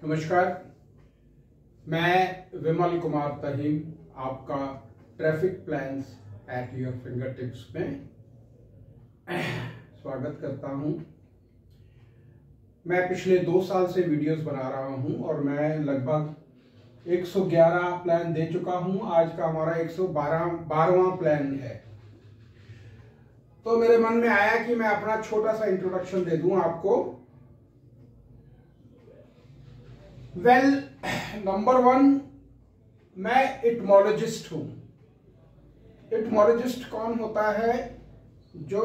नमस्कार, मैं विमल कुमार तहीम आपका traffic plans at your finger tips में स्वागत करता हूं। मैं पिछले 2 साल से वीडियोस बना रहा हूं और मैं लगभग 111 प्लान दे चुका हूं। आज का हमारा 112वां प्लान है। तो मेरे मन में आया कि मैं अपना छोटा सा इंट्रोडक्शन दे दूं आपको। नंबर 1, मैं इटमोलॉजिस्ट हूं। इटमोलॉजिस्ट कौन होता है? जो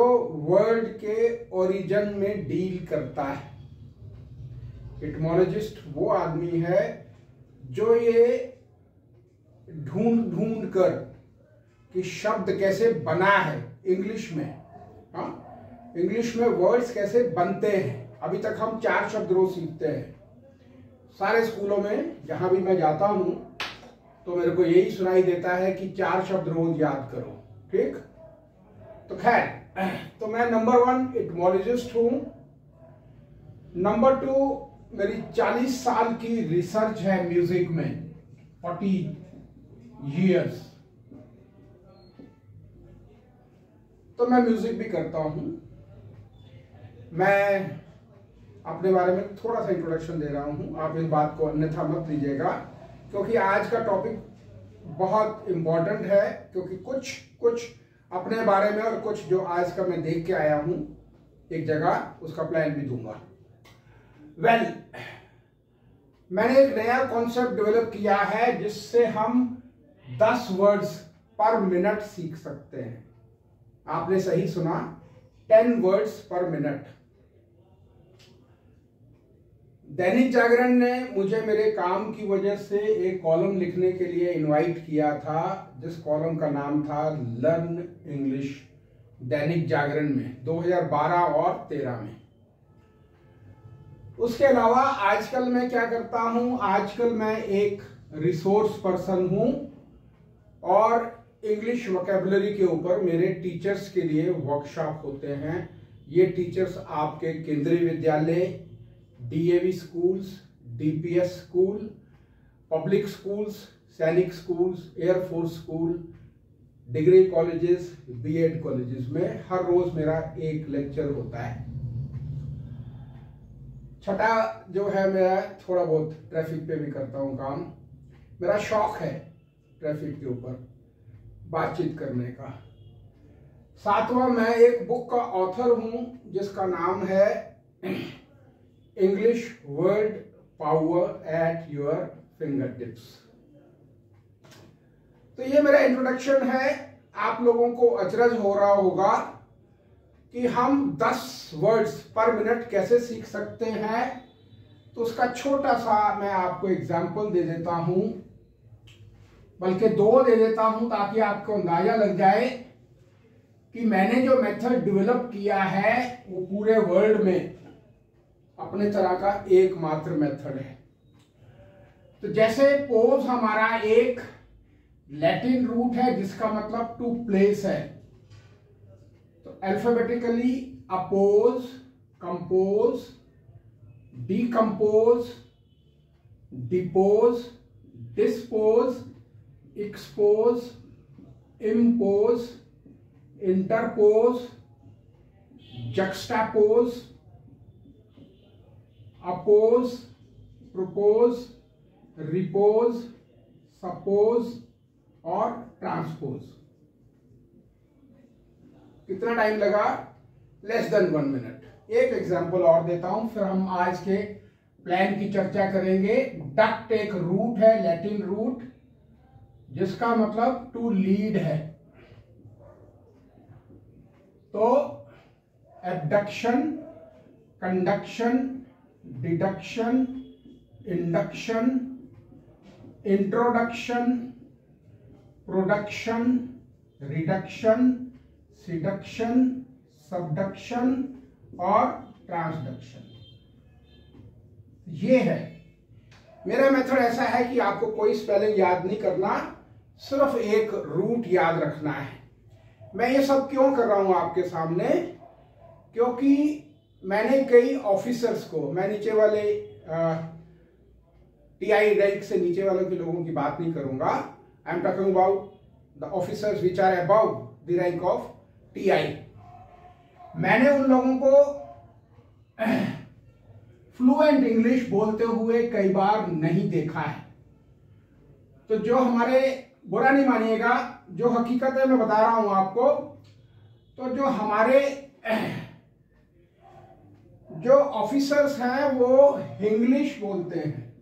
वर्ड के ओरिजिन में डील करता है। इटमोलॉजिस्ट वो आदमी है जो ये ढूंढ ढूंढ कर कि शब्द कैसे बना है इंग्लिश में। इंग्लिश में वर्ड्स कैसे बनते हैं। अभी तक हम 4 शब्द रोज सीखते हैं। सारे स्कूलों में जहां भी मैं जाता हूं तो मेरे को यही सुनाई देता है कि 4 शब्द रोज याद करो। ठीक, तो खैर, तो मैं नंबर 1 इटमोलॉजिस्ट हूं। नंबर 2, मेरी 40 साल की रिसर्च है म्यूजिक में, 40 years। तो मैं म्यूजिक भी करता हूं। मैं अपने बारे में थोड़ा सा इंट्रोडक्शन दे रहा हूं, आप इस बात को अन्यथा मत लीजिएगा, क्योंकि आज का टॉपिक बहुत इंपॉर्टेंट है। क्योंकि कुछ अपने बारे में और कुछ जो आज का मैं देख के आया हूं एक जगह, उसका प्लान भी दूंगा। मैंने एक नया कॉन्सेप्ट डेवलप किया है जिससे हम 10 वर्ड्स पर मिनट सीख सकते हैं। आपने सही सुना, 10 वर्ड्स पर मिनट। दैनिक जागरण ने मुझे मेरे काम की वजह से एक कॉलम लिखने के लिए इनवाइट किया था, जिस कॉलम का नाम था लर्न इंग्लिश, दैनिक जागरण में 2012 और 13 में। उसके अलावा आजकल मैं क्या करता हूं, आजकल मैं एक रिसोर्स पर्सन हूं और इंग्लिश वोकैबुलरी के ऊपर मेरे टीचर्स के लिए वर्कशॉप होते हैं। ये टीचर्स आपके Kendriya Vidyalaya, DAV schools, DPS school, public schools, Sainik schools, air force school, degree colleges, BEd colleges में हर रोज मेरा एक लेक्चर होता है। छठा जो है, मेरा थोड़ा बहुत ट्रैफिक पे भी करता हूं काम। मेरा शौक है ट्रैफिक के ऊपर बातचीत करने का। 7वां, मैं एक बुक का ऑथर हूं जिसका नाम है English word power at your finger tips. तो ये मेरा इंट्रोडक्शन है। आप लोगों को अचरज हो रहा होगा कि हम 10 वर्ड्स पर मिनट कैसे सीख सकते हैं। तो उसका छोटा सा मैं आपको एग्जांपल दे देता हूं, बल्कि 2 दे देता हूं ताकि आपको अंदाजा लग जाए कि मैंने जो मेथड डेवलप किया है वो पूरे वर्ल्ड में अपने तरह का एकमात्र मेथड है। तो जैसे पोज हमारा एक लैटिन रूट है जिसका मतलब टू प्लेस है। तो alphabetically appose, compose, decompose, depose, dispose, expose, impose, interpose, juxtapose, oppose, propose, repose, suppose और ट्रांसपोज। कितना टाइम लगा? Less than 1 minute. एक एग्जांपल और देता हूं, फिर हम आज के प्लान की चर्चा करेंगे। डक्ट एक रूट है, लैटिन रूट, जिसका मतलब टू लीड है। तो abduction, conduction, deduction, induction, introduction, production, reduction, seduction, subduction और ट्रांसडक्शन। ये है मेरा मेथड। ऐसा है कि आपको कोई स्पेलिंग याद नहीं करना, सिर्फ एक रूट याद रखना है। मैं ये सब क्यों कर रहा हूं आपके सामने? क्योंकि मैंने कई ऑफिसर्स को, मैं नीचे वाले TI रैंक से नीचे वालों के लोगों की बात नहीं करूंगा। I am talking about the officers which are above the rank of TI। मैंने उन लोगों को फ्लुएंट इंग्लिश बोलते हुए कई बार नहीं देखा है। तो जो हमारे, बुरा नहीं मानिएगा, जो हकीकत है मैं बता रहा हूं आपको, तो जो हमारे जो ऑफिसर्स हैं वो इंग्लिश बोलते हैं,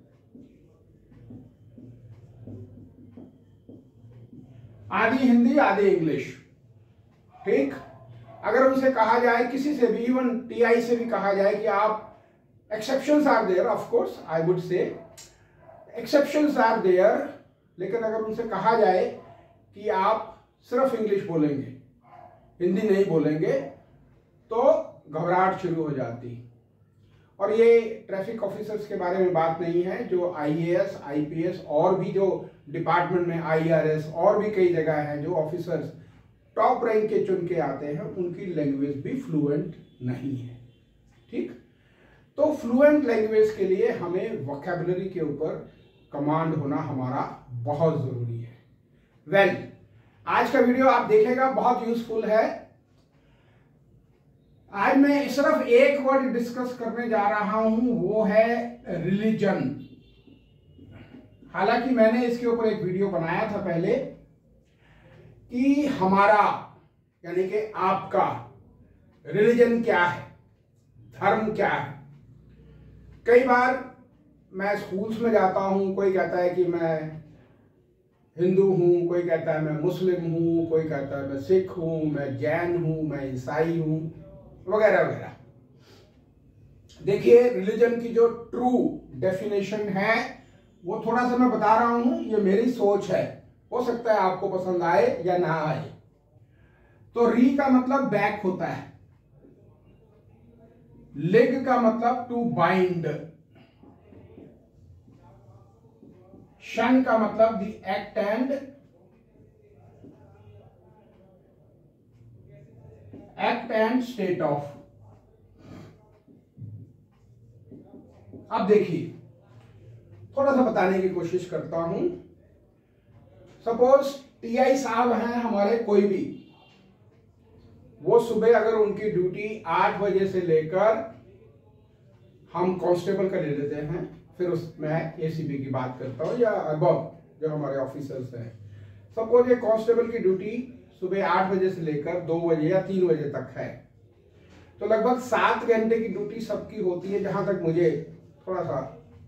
आधी हिंदी आधी इंग्लिश। ठीक, अगर उनसे कहा जाए, किसी से भी, इवन TI से भी कहा जाए कि आप, exceptions are there, of course I would say exceptions are there, लेकिन अगर उनसे कहा जाए कि आप सिर्फ इंग्लिश बोलेंगे, हिंदी नहीं बोलेंगे, तो घबराहट शुरू हो जाती। और ये ट्रैफिक ऑफिसर्स के बारे में बात नहीं है, जो IAS IPS और भी जो डिपार्टमेंट में IRS और भी कई जगह हैं जो ऑफिसर्स टॉप रैंक के चुन के आते हैं, उनकी लैंग्वेज भी फ्लुएंट नहीं है। ठीक, तो फ्लुएंट लैंग्वेज के लिए हमें वोकैबुलरी के ऊपर कमांड होना हमारा बहुत जरूरी है। वेल, आज का वीडियो आप देखेगा, बहुत यूजफुल है। आज मैं सिर्फ एक वर्ड डिस्कस करने जा रहा हूं, वो है रिलीजन। हालांकि मैंने इसके ऊपर एक वीडियो बनाया था पहले कि हमारा, यानी कि आपका रिलीजन क्या है, धर्म क्या है। कई बार मैं स्कूल्स में जाता हूं, कोई कहता है कि मैं हिंदू हूं, कोई कहता है मैं मुस्लिम हूं, कोई कहता है मैं सिख हूं, मैं जैन हूं, मैं ईसाई हूं, वगैरह वगैरह। देखिए, रिलीजन की जो ट्रू डेफिनेशन है वो थोड़ा सा मैं बता रहा हूं, ये मेरी सोच है, हो सकता है आपको पसंद आए या ना आए। तो री का मतलब बैक होता है, लेग का मतलब टू बाइंड, शन का मतलब the act and state of. अब देखिए, थोड़ा सा बताने की कोशिश करता हूं। सपोज TI साहब हैं हमारे, कोई भी, वो सुबह अगर उनकी ड्यूटी 8 बजे से लेकर, हम कांस्टेबल का ले लेते हैं, फिर उसमें ACP की बात करता हूं, या अबव जो हमारे ऑफिसर्स हैं। सपोज ये कांस्टेबल की ड्यूटी सुबह 8 बजे से लेकर 2 बजे या 3 बजे तक है, तो लगभग 7 घंटे की ड्यूटी सबकी होती है। जहां तक मुझे थोड़ा सा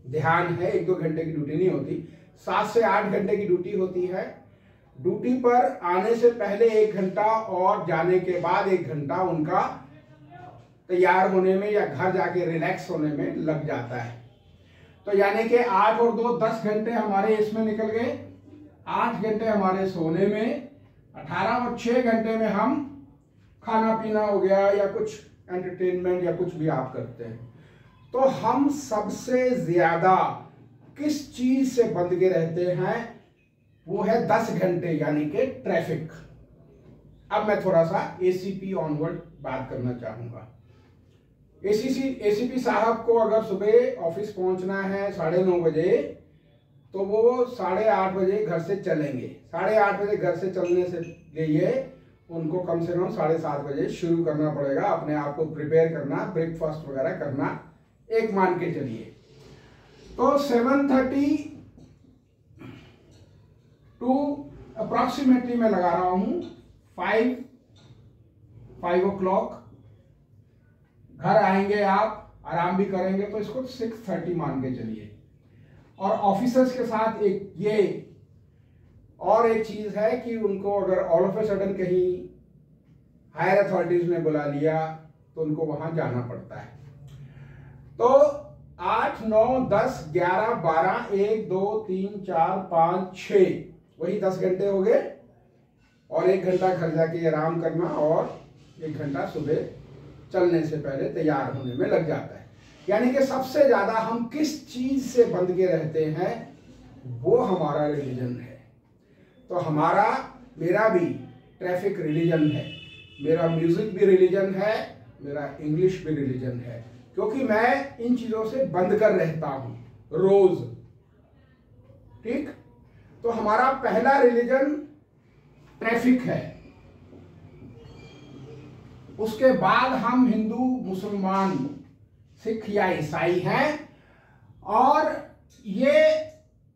ध्यान है, 1-2 घंटे की ड्यूटी नहीं होती, 7 से 8 घंटे की ड्यूटी होती है। ड्यूटी पर आने से पहले 1 घंटा और जाने के बाद 1 घंटा उनका तैयार होने में या घर जाके रिलैक्स होने में लग जाता है। तो यानी कि 8 और 2 10 घंटे हमारे इसमें निकल गए, 8 घंटे हमारे सोने में, 18 और 6 घंटे में हम खाना पीना हो गया या कुछ एंटरटेनमेंट या कुछ भी आप करते हैं। तो हम सबसे ज्यादा किस चीज से बंध के रहते हैं, वो है 10 घंटे, यानी कि ट्रैफिक। अब मैं थोड़ा सा ACP ऑनवर्ड बात करना चाहूंगा। ACP साहब को अगर सुबह ऑफिस पहुंचना है 9:30 बजे, तो वो 8:30 बजे घर से चलेंगे। 8:30 बजे घर से चलने से लिए उनको कम से कम 7:30 बजे शुरू करना पड़ेगा, अपने आप को प्रिपेयर करना, ब्रेकफास्ट वगैरह करना, एक मान के चलिए। तो 7:30 टू अप्रॉक्सीमेटली मैं लगा रहा हूं 5 o'clock घर आएंगे, आप आराम भी करेंगे, तो इसको 6:30 मान के चलिए। और ऑफिसर्स के साथ एक ये और एक चीज है कि उनको अगर ऑल ऑफ ए सडन कहीं हायर अथॉरिटीज ने बुला लिया तो उनको वहां जाना पड़ता है। तो 8, 9, 10, 11, 12, 1, 2, 3, 4, 5, 6, वही 10 घंटे हो गए। और 1 घंटा घर जाके आराम करना और 1 घंटा सुबह चलने से पहले तैयार होने में लग जाता है। यानी कि सबसे ज्यादा हम किस चीज से बंध के रहते हैं, वो हमारा रिलीजन है। तो मेरा भी ट्रैफिक रिलीजन है, मेरा म्यूजिक भी रिलीजन है, मेरा इंग्लिश भी रिलीजन है, क्योंकि मैं इन चीजों से बंध कर रहता हूं रोज। ठीक। तो हमारा पहला रिलीजन ट्रैफिक है, उसके बाद हम हिंदू, मुसलमान, सिख या ईसाई हैं। और ये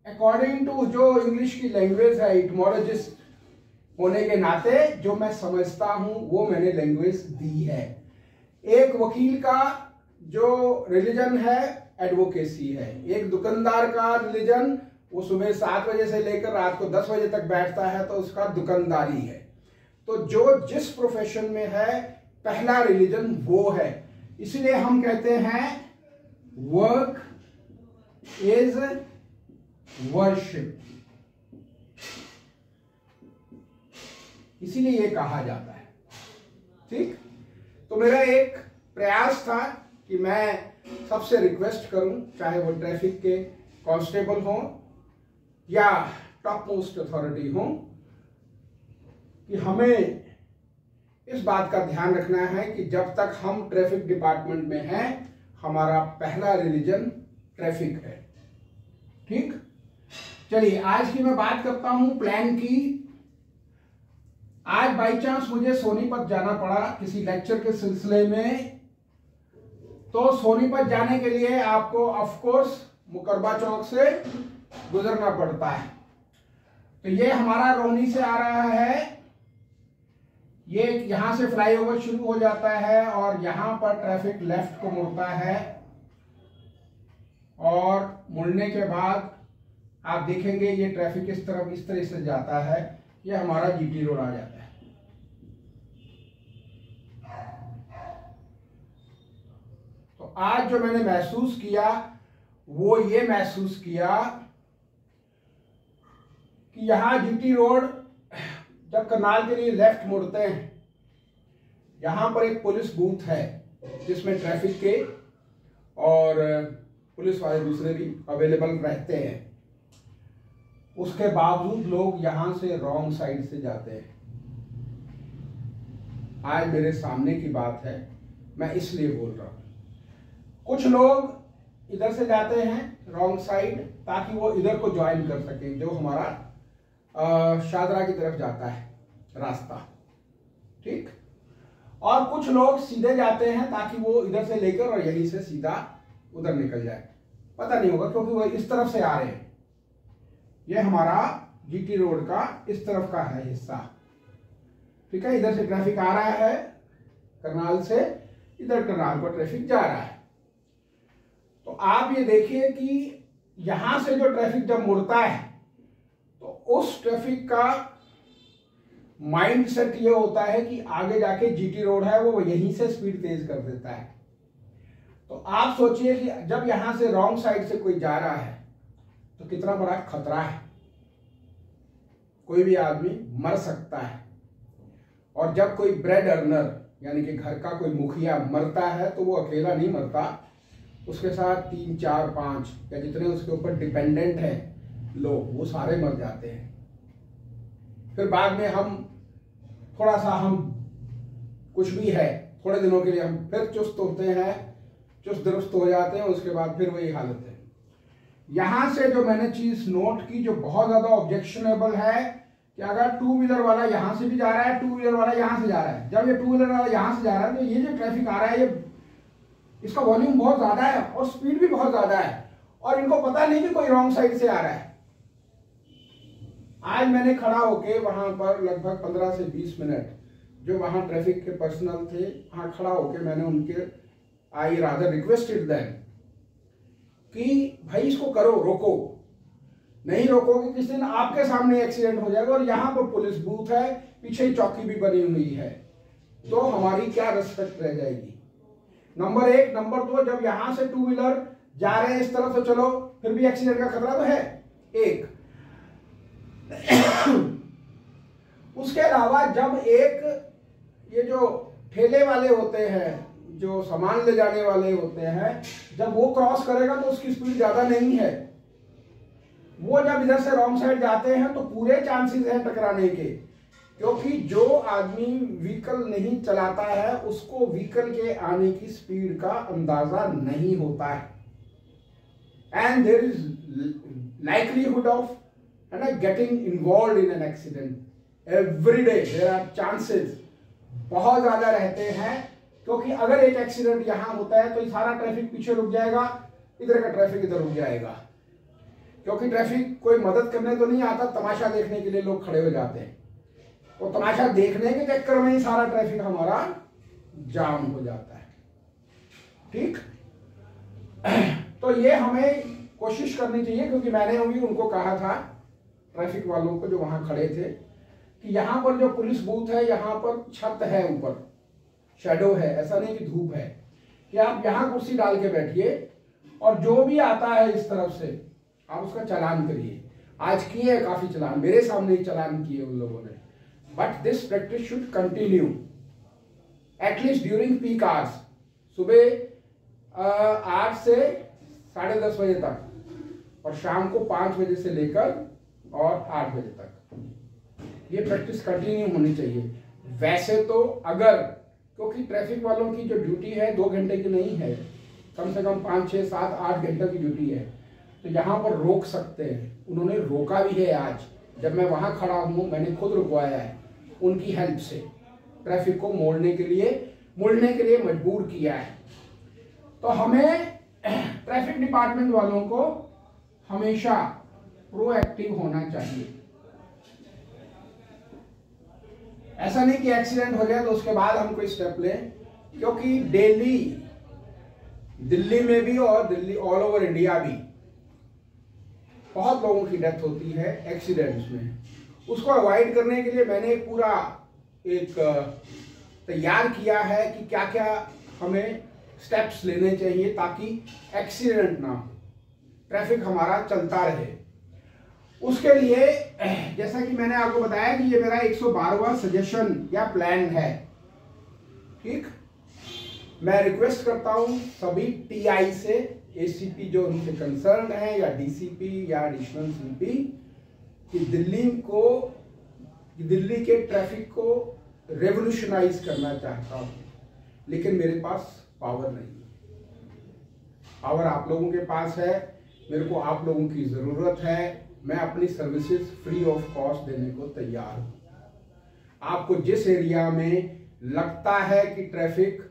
अकॉर्डिंग टू जो इंग्लिश की लैंग्वेज है, इटमोलॉजिस्ट होने के नाते जो मैं समझता हूं वो मैंने लैंग्वेज दी है। एक वकील का जो रिलीजन है एडवोकेसी है, एक दुकानदार का रिलीजन वो सुबह 7 बजे से लेकर रात को 10 बजे तक बैठता है तो उसका दुकानदारी है। तो जो जिस प्रोफेशन में है पहला रिलीजन वो है, इसलिए हम कहते हैं वर्क इज वर्शिप, इसीलिए ये कहा जाता है। ठीक। तो मेरा एक प्रयास था कि मैं सबसे रिक्वेस्ट करूं, चाहे वो ट्रैफिक के कांस्टेबल हों या टॉप मोस्ट अथॉरिटी हों, कि हमें इस बात का ध्यान रखना है कि जब तक हम ट्रैफिक डिपार्टमेंट में हैं हमारा पहला रिलीजन ट्रैफिक है। ठीक। चलिए आज की मैं बात करता हूं प्लान की। आज बाई चांस मुझे सोनीपत जाना पड़ा किसी लेक्चर के सिलसिले में। तो सोनीपत जाने के लिए आपको ऑफ कोर्स मुकरबा चौक से गुजरना पड़ता है। तो ये हमारा रोहनी से आ रहा है, ये यहां से फ्लाईओवर शुरू हो जाता है और यहां पर ट्रैफिक लेफ्ट को मुड़ता है और मुड़ने के बाद आप देखेंगे ये ट्रैफिक इस तरह से जाता है, ये हमारा जीटी रोड आ जाता है। तो आज जो मैंने महसूस किया वो ये महसूस किया कि यहां जीटी रोड जब करनाल के लिए लेफ्ट मुड़ते हैं, यहां पर एक पुलिस बूथ है जिसमें ट्रैफिक के और पुलिस वाले दूसरे भी अवेलेबल रहते हैं। उसके बावजूद लोग यहां से रॉन्ग साइड से जाते हैं। आज मेरे सामने की बात है, मैं इसलिए बोल रहा हूं। कुछ लोग इधर से जाते हैं रॉन्ग साइड ताकि वो इधर को ज्वाइन कर सकें, जो हमारा शादरा की तरफ जाता है रास्ता। ठीक। और कुछ लोग सीधे जाते हैं ताकि वो इधर से लेकर और यहीं से सीधा उधर निकल जाए, पता नहीं होगा क्योंकि वो इस तरफ से आ रहे हैं। ये हमारा जीटी रोड का इस तरफ का है हिस्सा। ठीक है। इधर से ट्रैफिक आ रहा है करनाल से, इधर करनाल को ट्रैफिक जा रहा है। तो आप ये देखिए कि यहां से जो ट्रैफिक जब मुड़ता है तो उस ट्रैफिक का माइंडसेट ये होता है कि आगे जाके जीटी रोड है वो यहीं से स्पीड तेज कर देता है। तो आप सोचिए कि जब यहां से रॉन्ग साइड से कोई जा रहा है तो कितना बड़ा खतरा है, कोई भी आदमी मर सकता है। और जब कोई ब्रेड अर्नर यानी कि घर का कोई मुखिया मरता है तो वो अकेला नहीं मरता, उसके साथ 3, 4, 5 या जितने उसके ऊपर डिपेंडेंट हैं लोग, वो सारे मर जाते हैं। फिर बाद में हम थोड़ा सा हम कुछ भी है थोड़े दिनों के लिए हम फिर चुस्त होते हैं, चुस्त दुरुस्त हो जाते हैं, उसके बाद फिर वही हालत है। यहां से जो मैंने चीज नोट की जो बहुत ज्यादा ऑब्जेक्शनेबल है कि अगर टू व्हीलर वाला यहां से भी जा रहा है, टू व्हीलर वाला यहां से जा रहा है, जब ये टू व्हीलर वाला यहां से जा रहा है तो ये जो ट्रैफिक आ रहा है ये इसका वॉल्यूम बहुत ज्यादा है और स्पीड भी बहुत ज्यादा है और इनको पता नहीं कि कोई रॉन्ग साइड से आ रहा है। आज मैंने खड़ा होके वहां पर लगभग 15 से 20 मिनट जो वहां ट्रैफिक के पर्सनल थे वहां खड़ा होके मैंने उनके आई रादर रिक्वेस्टेड देम कि भाई इसको करो, रोको। नहीं रोकोगे किस दिन आपके सामने एक्सीडेंट हो जाएगा। और यहाँ पर पुलिस बूथ है, पीछे ही चौकी भी बनी हुई है, तो हमारी क्या रिस्पेक्ट रह जाएगी। नंबर 1। नंबर 2, जब यहां से टू व्हीलर जा रहे हैं इस तरफ से, चलो फिर भी एक्सीडेंट का खतरा तो है एक। उसके अलावा जब एक ये जो ठेले वाले होते हैं, जो सामान ले जाने वाले होते हैं, जब वो क्रॉस करेगा तो उसकी स्पीड ज्यादा नहीं है। वो जब इधर से रॉन्ग साइड जाते हैं तो पूरे चांसेस हैं टकराने के, क्योंकि जो आदमी व्हीकल नहीं चलाता है उसको व्हीकल के आने की स्पीड का अंदाजा नहीं होता है। And there is likelihood of है ना, getting involve in an accident every day. There are chances बहुत ज्यादा रहते हैं, क्योंकि अगर एक एक्सीडेंट यहां होता है तो सारा ट्रैफिक पीछे रुक जाएगा, इधर का ट्रैफिक इधर रुक जाएगा, क्योंकि ट्रैफिक कोई मदद करने तो नहीं आता, तमाशा देखने के लिए लोग खड़े हो जाते हैं। तो तमाशा देखने के चक्कर में ही सारा ट्रैफिक हमारा जाम हो जाता है। ठीक, तो ये हमें कोशिश करनी चाहिए, क्योंकि मैंने भी उनको कहा था ट्रैफिक वालों को जो वहां खड़े थे कि यहां पर जो पुलिस बूथ है, यहां पर छत है, ऊपर शैडो है, ऐसा नहीं कि धूप है, कि आप यहां कुर्सी डाल के बैठिए और जो भी आता है इस तरफ से आप उसका चालान करिए। आज किए काफी चालान, मेरे सामने ही चालान किए उन लोगों ने। But this practice should continue at least during peak hours, सुबह 8 से 10:30 बजे तक और शाम को 5 बजे से लेकर और 8 बजे तक ये प्रैक्टिस कंटिन्यू होनी चाहिए। वैसे तो अगर, क्योंकि ट्रैफिक वालों की जो ड्यूटी है 2 घंटे की नहीं है, कम से कम 5, 6, 7, 8 घंटे की ड्यूटी है, तो यहाँ पर रोक सकते हैं। उन्होंने रोका भी है आज, जब मैं वहां खड़ा हूँ मैंने खुद रुकवाया है, उनकी हेल्प से ट्रैफिक को मुड़ने के लिए मजबूर किया है। तो हमें ट्रैफिक डिपार्टमेंट वालों को हमेशा प्रोएक्टिव होना चाहिए। ऐसा नहीं कि एक्सीडेंट हो गया तो उसके बाद हम कोई स्टेप लें, क्योंकि डेली दिल्ली में भी और दिल्ली ऑल ओवर इंडिया भी बहुत लोगों की डेथ होती है एक्सीडेंट्स में। उसको अवॉइड करने के लिए मैंने पूरा एक तैयार किया है कि क्या क्या हमें स्टेप्स लेने चाहिए ताकि एक्सीडेंट ना हो, ट्रैफिक हमारा चलता रहे। उसके लिए जैसा कि मैंने आपको बताया कि ये मेरा 112वां सजेशन या प्लान है। ठीक, मैं रिक्वेस्ट करता हूं सभी टीआई से, एसीपी जो उनसे कंसर्न है या डीसीपी या एडिशनल सीपी, कि दिल्ली के ट्रैफिक को रेवोल्यूशनाइज करना चाहता हूं, लेकिन मेरे पास पावर नहीं है। पावर आप लोगों के पास है, मेरे को आप लोगों की जरूरत है। मैं अपनी सर्विसेज फ्री ऑफ कॉस्ट देने को तैयार हूं। आपको जिस एरिया में लगता है कि ट्रैफिक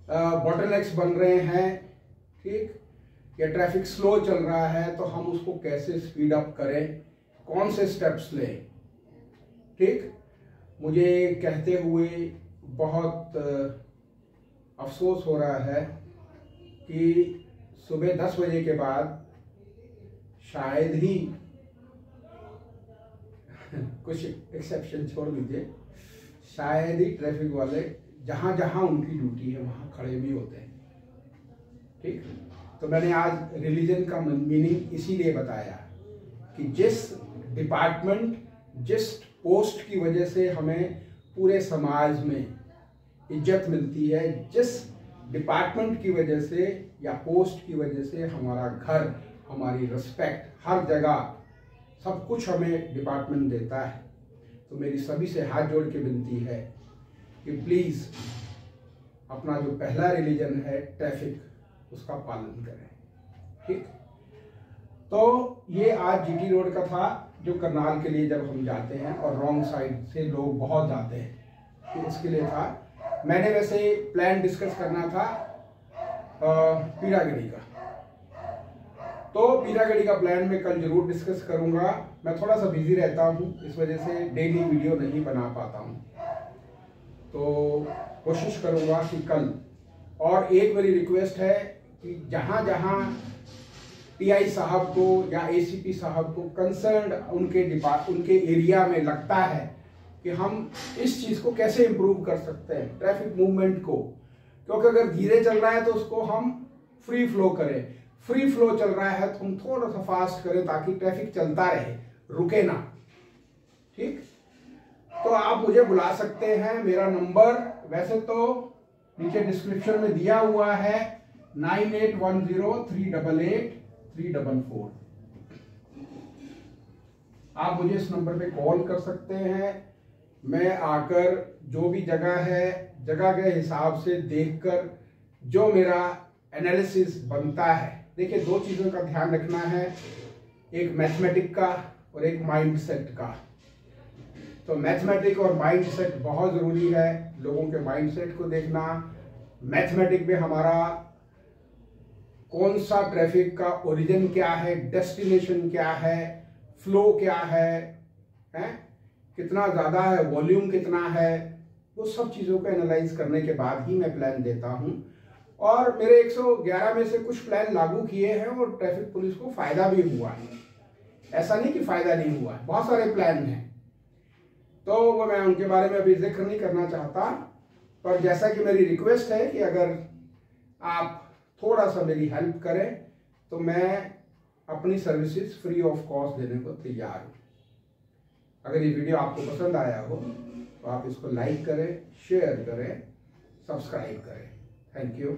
बॉटलनेक्स बन रहे हैं, ठीक, या ट्रैफिक स्लो चल रहा है, तो हम उसको कैसे स्पीड अप करें, कौन से स्टेप्स लें। ठीक, मुझे कहते हुए बहुत अफसोस हो रहा है कि सुबह 10 बजे के बाद शायद ही कुछ एक्सेप्शन छोड़ दीजिए, शायद ही ट्रैफिक वाले जहां जहां उनकी ड्यूटी है वहां खड़े भी होते हैं। ठीक, तो मैंने आज रिलीजन का मीनिंग इसीलिए बताया कि जिस डिपार्टमेंट, जिस पोस्ट की वजह से हमें पूरे समाज में इज्जत मिलती है, जिस डिपार्टमेंट की वजह से या पोस्ट की वजह से हमारा घर, हमारी रिस्पेक्ट, हर जगह सब कुछ हमें डिपार्टमेंट देता है, तो मेरी सभी से हाथ जोड़ के विनती है कि प्लीज अपना जो पहला रिलीजन है ट्रैफिक, उसका पालन करें। ठीक, तो ये आज जीटी रोड का था, जो करनाल के लिए जब हम जाते हैं और रॉन्ग साइड से लोग बहुत जाते हैं, तो इसके लिए था। मैंने वैसे प्लान डिस्कस करना था पीरागढ़ी का, तो पीरागढ़ी का प्लान मैं कल जरूर डिस्कस करूंगा। मैं थोड़ा सा बिजी रहता हूं, इस वजह से डेली वीडियो नहीं बना पाता हूं, तो कोशिश करूंगा कि कल। और एक मेरी रिक्वेस्ट है कि जहां जहां टीआई साहब को या एसीपी साहब को कंसर्न उनके एरिया में लगता है कि हम इस चीज को कैसे इंप्रूव कर सकते हैं, ट्रैफिक मूवमेंट को, क्योंकि अगर धीरे चल रहा है तो उसको हम फ्री फ्लो करें, फ्री फ्लो चल रहा है तो हम थोड़ा सा फास्ट करें ताकि ट्रैफिक चलता रहे, रुके ना। ठीक, तो आप मुझे बुला सकते हैं, मेरा नंबर वैसे तो नीचे डिस्क्रिप्शन में दिया हुआ है, 9810388344। आप मुझे इस नंबर पे कॉल कर सकते हैं। मैं आकर जो भी जगह है, जगह के हिसाब से देखकर जो मेरा एनालिसिस बनता है, देखिए 2 चीजों का ध्यान रखना है, एक मैथमेटिक का और एक माइंडसेट का। तो मैथमेटिक और माइंडसेट बहुत ज़रूरी है, लोगों के माइंडसेट को देखना। मैथमेटिक में हमारा कौन सा ट्रैफिक का ओरिजिन क्या है, डेस्टिनेशन क्या है, फ्लो क्या है, कितना ज़्यादा है, वॉल्यूम कितना है, वो सब चीज़ों को एनालाइज करने के बाद ही मैं प्लान देता हूँ। और मेरे 111 में से कुछ प्लान लागू किए हैं और ट्रैफिक पुलिस को फ़ायदा भी हुआ है, ऐसा नहीं कि फ़ायदा नहीं हुआ है, बहुत सारे प्लान हैं। तो वो मैं उनके बारे में अभी जिक्र नहीं करना चाहता, पर जैसा कि मेरी रिक्वेस्ट है कि अगर आप थोड़ा सा मेरी हेल्प करें तो मैं अपनी सर्विसेज फ्री ऑफ कॉस्ट देने को तैयार हूँ। अगर ये वीडियो आपको पसंद आया हो तो आप इसको लाइक करें, शेयर करें, सब्सक्राइब करें। Thank you.